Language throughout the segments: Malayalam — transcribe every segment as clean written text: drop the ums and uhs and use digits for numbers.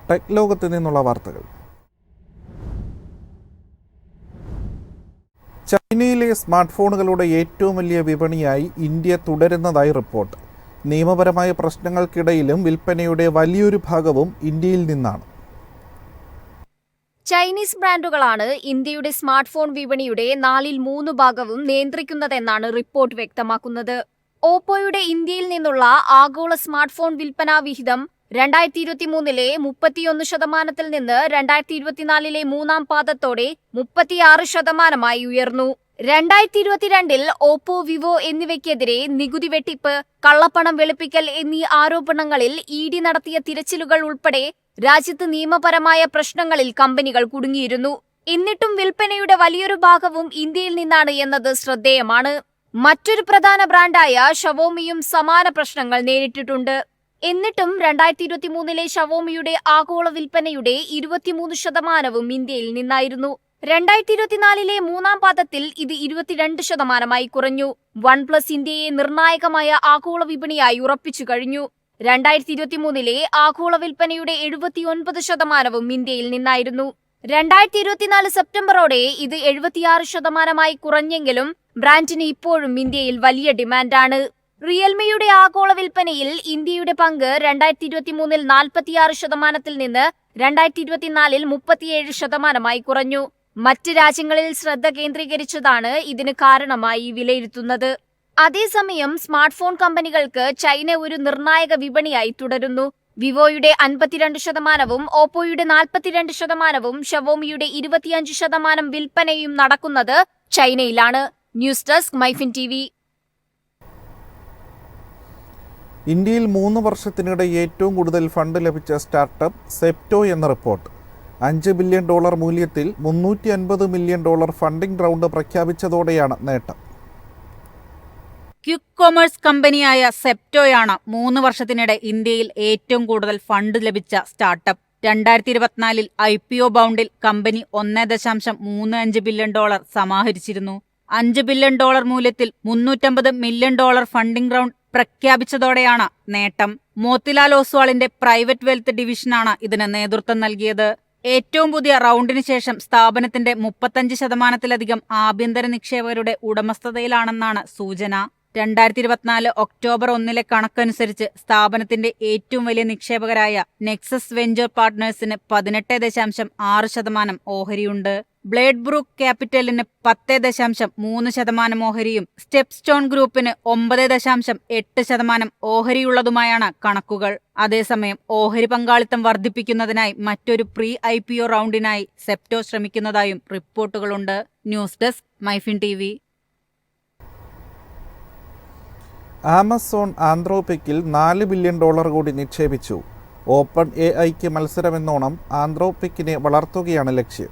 ടെക് ലോകത്ത് നിന്നുള്ള വാർത്തകൾ. ചൈനയിലെ സ്മാർട്ട് ഫോണുകളുടെ ഏറ്റവും വലിയ വിപണിയായി ഇന്ത്യ തുടരുന്നതായി റിപ്പോർട്ട്. നിയമപരമായ പ്രശ്നങ്ങൾക്കിടയിലും വിൽപ്പനയുടെ വലിയൊരു ഭാഗവും ഇന്ത്യയിൽ നിന്നാണ്. ചൈനീസ് ബ്രാൻഡുകളാണ് ഇന്ത്യയുടെ സ്മാർട്ട് ഫോൺ വിപണിയുടെ 3/4 ഭാഗവും നിയന്ത്രിക്കുന്നതെന്നാണ് റിപ്പോർട്ട് വ്യക്തമാക്കുന്നത്. ഓപ്പോയുടെ ഇന്ത്യയിൽ നിന്നുള്ള ആഗോള സ്മാർട്ട് ഫോൺ വിൽപ്പനാ വിഹിതം 2023 31% നിന്ന് 2024 മൂന്നാം പാദത്തോടെ 36% ഉയർന്നു. 2022 ഓപ്പോ, വിവോ എന്നിവയ്ക്കെതിരെ നികുതി വെട്ടിപ്പ്, കള്ളപ്പണം വെളുപ്പിക്കൽ എന്നീ ആരോപണങ്ങളിൽ ED നടത്തിയ തിരച്ചിലുകൾ ഉൾപ്പെടെ രാജ്യത്ത് നിയമപരമായ പ്രശ്നങ്ങളിൽ കമ്പനികൾ കുടുങ്ങിയിരുന്നു. എന്നിട്ടും വിൽപ്പനയുടെ വലിയൊരു ഭാഗവും ഇന്ത്യയിൽ നിന്നാണ് എന്നത് ശ്രദ്ധേയമാണ്. മറ്റൊരു പ്രധാന ബ്രാൻഡായ ഷവോമിയും സമാന പ്രശ്നങ്ങൾ നേരിട്ടിട്ടുണ്ട്. എന്നിട്ടും 2023 ഷവോമിയുടെ ആഗോള വിൽപ്പനയുടെ 23% ഇന്ത്യയിൽ നിന്നായിരുന്നു. 2024 മൂന്നാം പാദത്തിൽ ഇത് 22% കുറഞ്ഞു. OnePlus ഇന്ത്യയെ നിർണായകമായ ആഗോള വിപണിയായി ഉറപ്പിച്ചു കഴിഞ്ഞു. 2023 ആഗോള വിൽപ്പനയുടെ 79% ഇന്ത്യയിൽ നിന്നായിരുന്നു. 2024 സെപ്റ്റംബറോടെ ഇത് 76% കുറഞ്ഞെങ്കിലും ബ്രാൻഡിന് ഇപ്പോഴും ഇന്ത്യയിൽ വലിയ ഡിമാൻഡാണ്. റിയൽമിയുടെ ആഗോള വിൽപ്പനയിൽ ഇന്ത്യയുടെ പങ്ക് 2023 46% നിന്ന് 2024 37% കുറഞ്ഞു. മറ്റ് രാജ്യങ്ങളിൽ ശ്രദ്ധ കേന്ദ്രീകരിച്ചതാണ് ഇതിന് കാരണമായി വിലയിരുത്തുന്നത്. അതേസമയം സ്മാർട്ട് ഫോൺ കമ്പനികൾക്ക് ചൈന ഒരു നിർണായക വിപണിയായി തുടരുന്നു. വിവോയുടെ 52%, ഓപ്പോയുടെ 42%, ഷവോമിയുടെ 25% വിൽപ്പനയും നടക്കുന്നത് ചൈനയിലാണ്. News desk MyFin TV. ഇന്ത്യയിൽ 3 വർഷത്തിനിടെ ഏറ്റവും കൂടുതൽ ഫണ്ട് ലഭിച്ച സ്റ്റാർട്ടപ്പ് സെപ്റ്റോ എന്ന റിപ്പോർട്ട്. $5 ബില്യൺ മൂല്യത്തിൽ $350 മില്യൺ ഫണ്ടിംഗ് റൗണ്ട് പ്രഖ്യാപിച്ചതോടെയാണ് നേട്ടം. ക്വിക്ക് കൊമേഴ്സ് കമ്പനിയായ സെപ്റ്റോയാണ് 3 വർഷത്തിനിടെ ഇന്ത്യയിൽ ഏറ്റവും കൂടുതൽ ഫണ്ട് ലഭിച്ച സ്റ്റാർട്ടപ്പ്. 2024 IPO ബൗണ്ടിൽ കമ്പനി $1.35 ബില്യൺ സമാഹരിച്ചിരുന്നു. $5 ബില്യൺ മൂല്യത്തിൽ $350 മില്യൺ ഫണ്ടിംഗ് റൗണ്ട് പ്രഖ്യാപിച്ചതോടെയാണ് നേട്ടം. മോത്തിലാൽ ഓസ്വാളിന്റെ പ്രൈവറ്റ് വെൽത്ത് ഡിവിഷനാണ് ഇതിന് നേതൃത്വം നൽകിയത്. ഏറ്റവും പുതിയ റൗണ്ടിന് ശേഷം സ്ഥാപനത്തിന്റെ 35%-ലധികം ആഭ്യന്തര നിക്ഷേപകരുടെ ഉടമസ്ഥതയിലാണെന്നാണ് സൂചന. 2024 ഒക്ടോബർ 1 കണക്കനുസരിച്ച് സ്ഥാപനത്തിന്റെ ഏറ്റവും വലിയ നിക്ഷേപകരായ നെക്സസ് വെഞ്ചർ പാർട്ട്നേഴ്സിന് 18.6% ഓഹരിയുണ്ട്. ബ്ലേഡ് ബ്രൂക്ക് ക്യാപിറ്റലിന് 10.3% ഓഹരിയും സ്റ്റെപ്പ് സ്റ്റോൺ ഗ്രൂപ്പിന് 9.8% ഓഹരിയുള്ളതുമായാണ് കണക്കുകൾ. അതേസമയം ഓഹരി പങ്കാളിത്തം വർദ്ധിപ്പിക്കുന്നതിനായി മറ്റൊരു പ്രീ IPO റൗണ്ടിനായി സെപ്റ്റോ ശ്രമിക്കുന്നതായും റിപ്പോർട്ടുകളുണ്ട്. News desk MyFin TV. Amazon ആന്ത്രോപിക്കിൽ $4 ബില്യൺ കൂടി നിക്ഷേപിച്ചു. ഓപ്പൺ AIക്ക് മത്സരമെന്നോണം ആന്ത്രോപിക്കിനെ വളർത്തുകയാണ് ലക്ഷ്യം.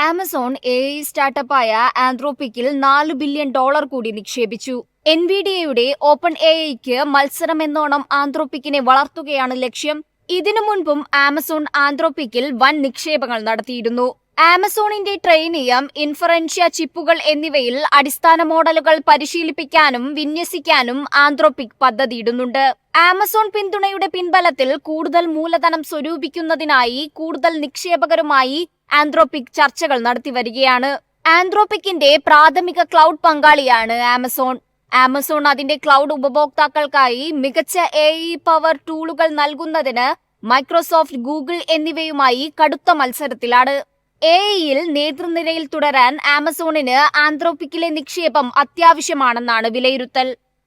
ആമസോൺ AI സ്റ്റാർട്ടപ്പായ ആന്ത്രോപിക്കിൽ $4 ബില്യൺ കൂടി നിക്ഷേപിച്ചു. NVIDIAയുടെ ഓപ്പൺ AIക്ക് മത്സരമെന്നോണം ആന്ത്രോപിക്കിനെ വളർത്തുകയാണ് ലക്ഷ്യം. ഇതിനു മുൻപും ആമസോൺ ആന്ത്രോപിക്കിൽ വൻ നിക്ഷേപങ്ങൾ നടത്തിയിരുന്നു. ആമസോണിന്റെ ട്രെയിനിയം, ഇൻഫറൻഷ്യ ചിപ്പുകൾ എന്നിവയിൽ അടിസ്ഥാന മോഡലുകൾ പരിശീലിപ്പിക്കാനും വിന്യസിക്കാനും ആന്ത്രോപിക് പദ്ധതിയിടുന്നുണ്ട്. ആമസോൺ പിന്തുണയുടെ പിൻബലത്തിൽ കൂടുതൽ മൂലധനം സ്വരൂപിക്കുന്നതിനായി കൂടുതൽ നിക്ഷേപകരുമായി ആന്ത്രോപിക് ചർച്ചകൾ നടത്തിവരികയാണ്. ആന്ത്രോപിക്കിന്റെ പ്രാഥമിക ക്ലൗഡ് പങ്കാളിയാണ് ആമസോൺ. ആമസോൺ അതിന്റെ ക്ലൗഡ് ഉപഭോക്താക്കൾക്കായി മികച്ച AI പവർ ടൂളുകൾ നൽകുന്നതിന് മൈക്രോസോഫ്റ്റ്, ഗൂഗിൾ എന്നിവയുമായി കടുത്ത മത്സരത്തിലാണ്. AIയിൽ നേതൃനിരയിൽ തുടരാൻ ആമസോണിന് ആന്ത്രോപിക്കിലെ നിക്ഷേപം അത്യാവശ്യമാണെന്നാണ് വിലയിരുത്തൽ.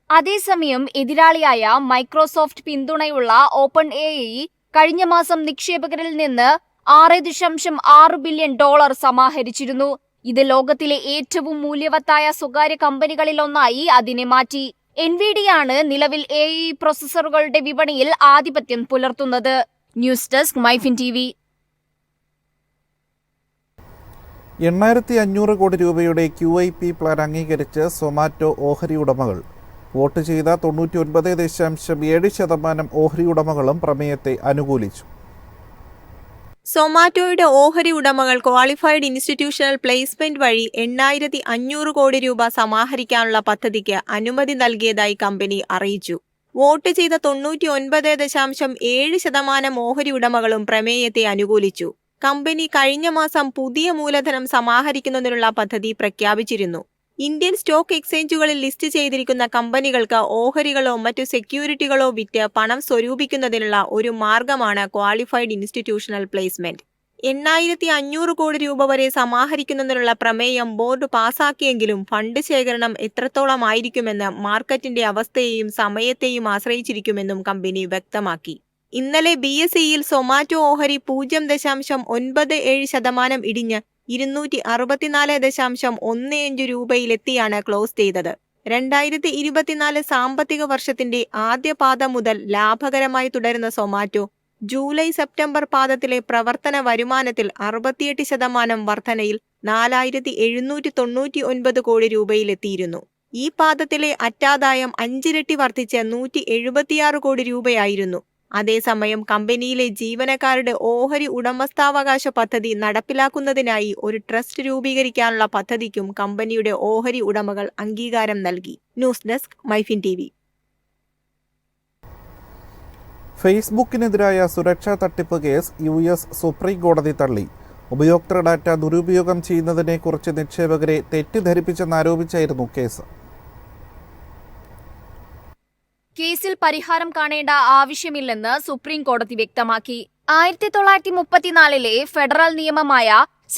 അതേസമയം എതിരാളിയായ മൈക്രോസോഫ്റ്റ് പിന്തുണയുള്ള ഓപ്പൺ AI കഴിഞ്ഞ മാസം നിക്ഷേപകരിൽ നിന്ന് $6.6 ബില്യൺ സമാഹരിച്ചിരുന്നു. ഇത് ലോകത്തിലെ ഏറ്റവും മൂല്യവത്തായ സ്വകാര്യ കമ്പനികളിലൊന്നായി അതിനെ മാറ്റി. NVIDIAയാണ് നിലവിൽ AI പ്രോസസറുകളുടെ വിപണിയിൽ ആധിപത്യം പുലർത്തുന്നത്. News desk MyFin TV. 8500 കോടി രൂപയുടെ QIP പ്ലാൻ അംഗീകരിച്ച് സൊമാറ്റോ ഓഹരി ഉടമകൾ. വോട്ട് ചെയ്ത 99.7% ഓഹരി ഉടമകളും പ്രമേയത്തെ അനുകൂലിച്ചു. സൊമാറ്റോയുടെ ഓഹരി ഉടമകൾ ക്വാളിഫൈഡ് ഇൻസ്റ്റിറ്റ്യൂഷണൽ പ്ലേസ്മെന്റ് വഴി 8500 കോടി രൂപ സമാഹരിക്കാനുള്ള പദ്ധതിക്ക് അനുമതി നൽകിയതായി കമ്പനി അറിയിച്ചു. വോട്ട് ചെയ്ത 99.7% ഓഹരി ഉടമകളും പ്രമേയത്തെ അനുകൂലിച്ചു. കമ്പനി കഴിഞ്ഞ മാസം പുതിയ മൂലധനം സമാഹരിക്കുന്നതിനുള്ള പദ്ധതി പ്രഖ്യാപിച്ചിരുന്നു. ഇന്ത്യൻ സ്റ്റോക്ക് എക്സ്ചേഞ്ചുകളിൽ ലിസ്റ്റ് ചെയ്തിരിക്കുന്ന കമ്പനികൾക്ക് ഓഹരികളോ മറ്റു സെക്യൂരിറ്റികളോ വിറ്റ് പണം സ്വരൂപിക്കുന്നതിനുള്ള ഒരു മാർഗമാണ് ക്വാളിഫൈഡ് ഇൻസ്റ്റിറ്റ്യൂഷണൽ പ്ലേസ്മെന്റ്. 8,500 കോടി രൂപ വരെ സമാഹരിക്കുന്നതിനുള്ള പ്രമേയം ബോർഡ് പാസാക്കിയെങ്കിലും ഫണ്ട് ശേഖരണം എത്രത്തോളമായിരിക്കുമെന്ന് മാർക്കറ്റിന്റെ അവസ്ഥയെയും സമയത്തെയും ആശ്രയിച്ചിരിക്കുമെന്നും കമ്പനി വ്യക്തമാക്കി. ഇന്നലെ BSEയിൽ സൊമാറ്റോ ഓഹരി 0.97% ഇടിഞ്ഞ് 264.15 രൂപയിലെത്തിയാണ് ക്ലോസ് ചെയ്തത്. 2024 സാമ്പത്തിക വർഷത്തിന്റെ ആദ്യ പാദം മുതൽ ലാഭകരമായി തുടരുന്ന സൊമാറ്റോ ജൂലൈ-സെപ്റ്റംബർ പാദത്തിലെ പ്രവർത്തന വരുമാനത്തിൽ 68% വർധനയിൽ 4,799 കോടി രൂപയിലെത്തിയിരുന്നു. ഈ പാദത്തിലെ അറ്റാദായം 5 ഇരട്ടി വർദ്ധിച്ച് 176 കോടി രൂപയായിരുന്നു. അതേസമയം കമ്പനിയിലെ ജീവനക്കാരുടെ ഓഹരി ഉടമസ്ഥാവകാശ പദ്ധതി നടപ്പിലാക്കുന്നതിനായി ഒരു ട്രസ്റ്റ് രൂപീകരിക്കാനുള്ള പദ്ധതിക്കും കമ്പനിയുടെ ഓഹരി ഉടമകൾ അംഗീകാരം നൽകി. News desk MyFin TV. ഫേസ്ബുക്കിനെതിരായ സുരക്ഷാ തട്ടിപ്പ് കേസ് US സുപ്രീം കോടതി തള്ളി. ഉപയോക്തൃ ഡാറ്റ ദുരുപയോഗം ചെയ്യുന്നതിനെക്കുറിച്ച് നിക്ഷേപകരെ തെറ്റിദ്ധരിപ്പിച്ചെന്നാരോപിച്ചായിരുന്നു കേസ്. കേസിൽ പരിഹാരം കാണേണ്ട ആവശ്യമില്ലെന്ന് സുപ്രീം കോടതി വ്യക്തമാക്കി. 1934 ഫെഡറൽ നിയമമായ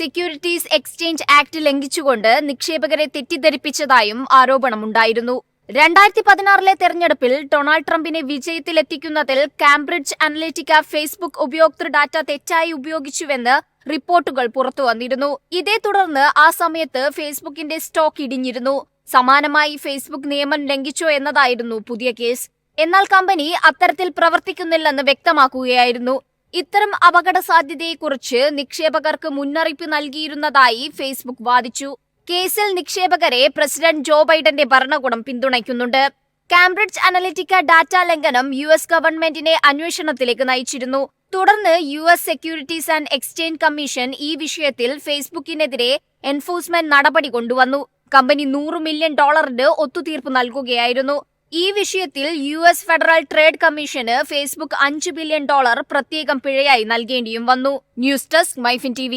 സെക്യൂരിറ്റീസ് എക്സ്ചേഞ്ച് ആക്ട് ലംഘിച്ചുകൊണ്ട് നിക്ഷേപകരെ തെറ്റിദ്ധരിപ്പിച്ചതായും ആരോപണമുണ്ടായിരുന്നു. 2016 തെരഞ്ഞെടുപ്പിൽ ഡൊണാൾഡ് ട്രംപിനെ വിജയത്തിലെത്തിക്കുന്നതിൽ കാംബ്രിഡ്ജ് അനലിറ്റിക്ക ഫേസ്ബുക്ക് ഉപയോക്തൃ ഡാറ്റ തെറ്റായി ഉപയോഗിച്ചുവെന്ന് റിപ്പോർട്ടുകൾ പുറത്തുവന്നിരുന്നു. ഇതേ തുടർന്ന് ആ സമയത്ത് ഫേസ്ബുക്കിന്റെ സ്റ്റോക്ക് ഇടിഞ്ഞിരുന്നു. സമാനമായി ഫേസ്ബുക്ക് നിയമം ലംഘിച്ചോ എന്നതായിരുന്നു പുതിയ കേസ്. എന്നാൽ കമ്പനി അത്തരത്തിൽ പ്രവർത്തിക്കുന്നില്ലെന്ന് വ്യക്തമാക്കുകയായിരുന്നു. ഇത്തരം അപകട സാധ്യതയെക്കുറിച്ച് നിക്ഷേപകർക്ക് മുന്നറിയിപ്പ് നൽകിയിരുന്നതായി ഫേസ്ബുക്ക് വാദിച്ചു. കേസിൽ നിക്ഷേപകരെ പ്രസിഡന്റ് ജോ ബൈഡന്റെ ഭരണകൂടം പിന്തുണയ്ക്കുന്നുണ്ട്. കാംബ്രിഡ്ജ് അനലിറ്റിക്ക ഡാറ്റ ലംഘനം US ഗവൺമെന്റിനെ അന്വേഷണത്തിലേക്ക് നയിച്ചിരുന്നു. തുടർന്ന് US securities and exchange commission ഈ വിഷയത്തിൽ ഫേസ്ബുക്കിനെതിരെ എൻഫോഴ്സ്മെന്റ് നടപടി കൊണ്ടുവന്നു. കമ്പനി $100 മില്യൺ ഒത്തുതീർപ്പ് നൽകുകയായിരുന്നു. ഈ വിഷയത്തിൽ US federal trade commission Facebook $5 billion പ്രത്യേകം പിഴയായി നൽകേണ്ടിയും വന്നു. News desk MyFin TV.